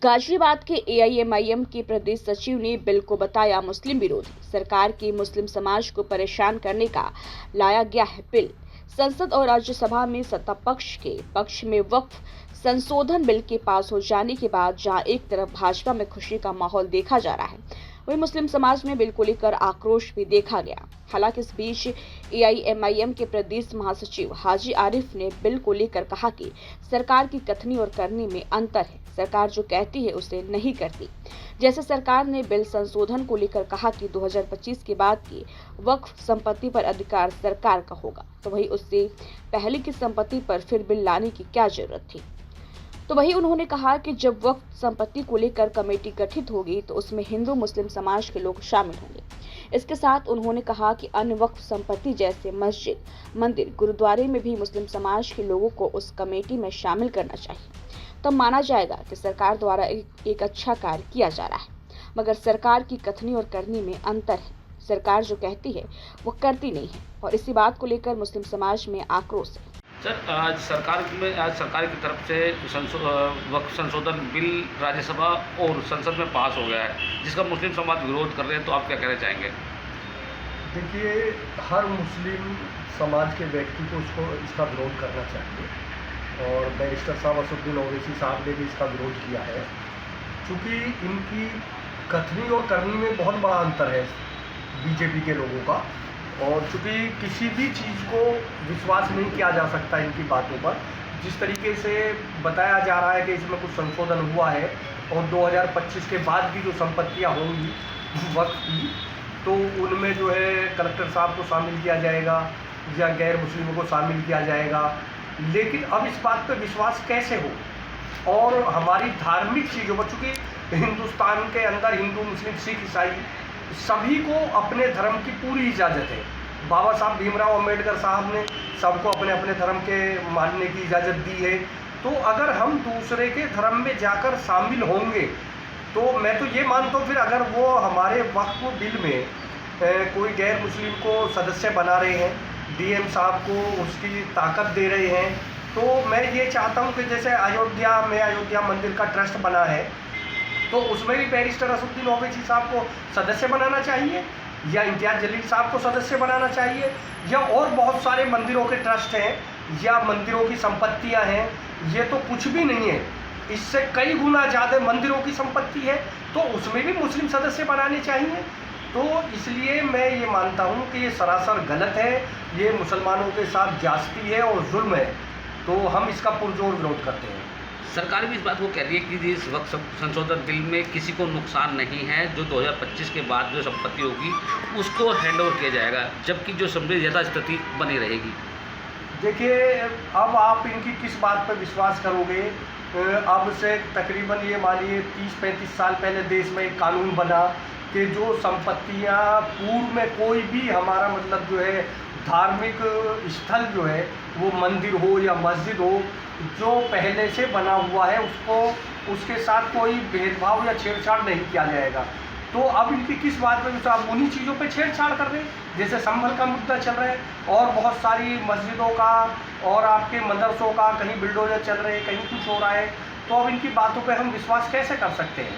गाजियाबाद के एआईएमआईएम के प्रदेश सचिव ने बिल को बताया मुस्लिम विरोधी। सरकार की मुस्लिम समाज को परेशान करने का लाया गया है बिल। संसद और राज्यसभा में सत्ता पक्ष के पक्ष में वक्फ संशोधन बिल के पास हो जाने के बाद जहां एक तरफ भाजपा में खुशी का माहौल देखा जा रहा है, वहीं मुस्लिम समाज में बिल को लेकर आक्रोश भी देखा गया। हालांकि इस बीच एआईएमआईएम के प्रदेश महासचिव हाजी आरिफ ने बिल को लेकर कहा कि सरकार की कथनी और करनी में अंतर है। सरकार जो कहती है उसे नहीं करती। जैसे सरकार ने बिल संशोधन को लेकर कहा कि 2025 के बाद की वक्फ संपत्ति पर अधिकार सरकार का होगा, तो वही उससे पहले की संपत्ति पर फिर बिल लाने की क्या जरूरत थी। तो वही उन्होंने कहा कि जब वक्फ संपत्ति को लेकर कमेटी गठित होगी तो उसमें हिंदू मुस्लिम समाज के लोग शामिल होंगे। इसके साथ उन्होंने कहा कि अन्य वक्फ संपत्ति जैसे मस्जिद, मंदिर, गुरुद्वारे में भी मुस्लिम समाज के लोगों को उस कमेटी में शामिल करना चाहिए। तब तो माना जाएगा कि सरकार द्वारा एक अच्छा कार्य किया जा रहा है। मगर सरकार की कथनी और करनी में अंतर है। सरकार जो कहती है वो करती नहीं है और इसी बात को लेकर मुस्लिम समाज में आक्रोश है। सर, आज सरकार की तरफ से वक्फ संशोधन बिल राज्यसभा और संसद में पास हो गया है, जिसका मुस्लिम समाज विरोध कर रहे हैं, तो आप क्या कहना चाहेंगे? देखिए, हर मुस्लिम समाज के व्यक्ति को इसका विरोध करना चाहिए और बैरिस्टर साहब असदुद्दीन ओवैसी साहब ने भी इसका विरोध किया है, क्योंकि इनकी कथनी और करनी में बहुत बड़ा अंतर है बीजेपी के लोगों का। और चूँकि किसी भी चीज़ को विश्वास नहीं किया जा सकता इनकी बातों पर। जिस तरीके से बताया जा रहा है कि इसमें कुछ संशोधन हुआ है और 2025 के बाद भी जो संपत्तियां होंगी वक्त की, तो उनमें जो है कलेक्टर साहब को शामिल किया जाएगा या गैर मुस्लिमों को शामिल किया जाएगा। लेकिन अब इस बात पर विश्वास कैसे हो? और हमारी धार्मिक चीज़ों पर, चूँकि हिंदुस्तान के अंदर हिंदू, मुस्लिम, सिख, ईसाई सभी को अपने धर्म की पूरी इजाज़त है। बाबा साहब भीमराव अंबेडकर साहब ने सबको अपने अपने धर्म के मानने की इजाज़त दी है। तो अगर हम दूसरे के धर्म में जाकर शामिल होंगे तो मैं तो ये मानता हूँ, फिर अगर वो हमारे वक्फ बिल में कोई गैर मुस्लिम को सदस्य बना रहे हैं, डीएम साहब को उसकी ताकत दे रहे हैं, तो मैं ये चाहता हूँ कि जैसे अयोध्या मंदिर का ट्रस्ट बना है, तो उसमें भी बैरिस्टर असदुद्दीन ओवैसी साहब को सदस्य बनाना चाहिए या इम्तियाज़ जलील साहब को सदस्य बनाना चाहिए, या और बहुत सारे मंदिरों के ट्रस्ट हैं या मंदिरों की संपत्तियां हैं। ये तो कुछ भी नहीं है, इससे कई गुना ज़्यादा मंदिरों की संपत्ति है, तो उसमें भी मुस्लिम सदस्य बनाने चाहिए। तो इसलिए मैं ये मानता हूँ कि ये सरासर गलत है, ये मुसलमानों के साथ ज्यादती है और जुल्म है। तो हम इसका पुरजोर विरोध करते हैं। सरकार भी इस बात को कह रही है कि इस वक्त संशोधन बिल में किसी को नुकसान नहीं है, जो 2025 के बाद जो संपत्ति होगी उसको हैंडओवर किया जाएगा, जबकि जो समृद्ध यथास्थिति बनी रहेगी। देखिए, अब आप इनकी किस बात पर विश्वास करोगे? अब से तकरीबन ये मानिए 30-35 साल पहले देश में एक कानून बना कि जो संपत्तियां पूर्व में कोई भी हमारा मतलब जो है धार्मिक स्थल जो है वो मंदिर हो या मस्जिद हो, जो पहले से बना हुआ है उसके साथ कोई भेदभाव या छेड़छाड़ नहीं किया जाएगा। तो अब इनकी किस बात पर आप उन्हीं चीज़ों पे छेड़छाड़ कर रहे हैं, जैसे संभल का मुद्दा चल रहा है और बहुत सारी मस्जिदों का और आपके मदरसों का कहीं बिल्डोजर चल रहे हैं, कहीं कुछ हो रहा है। तो अब इनकी बातों पे हम विश्वास कैसे कर सकते हैं?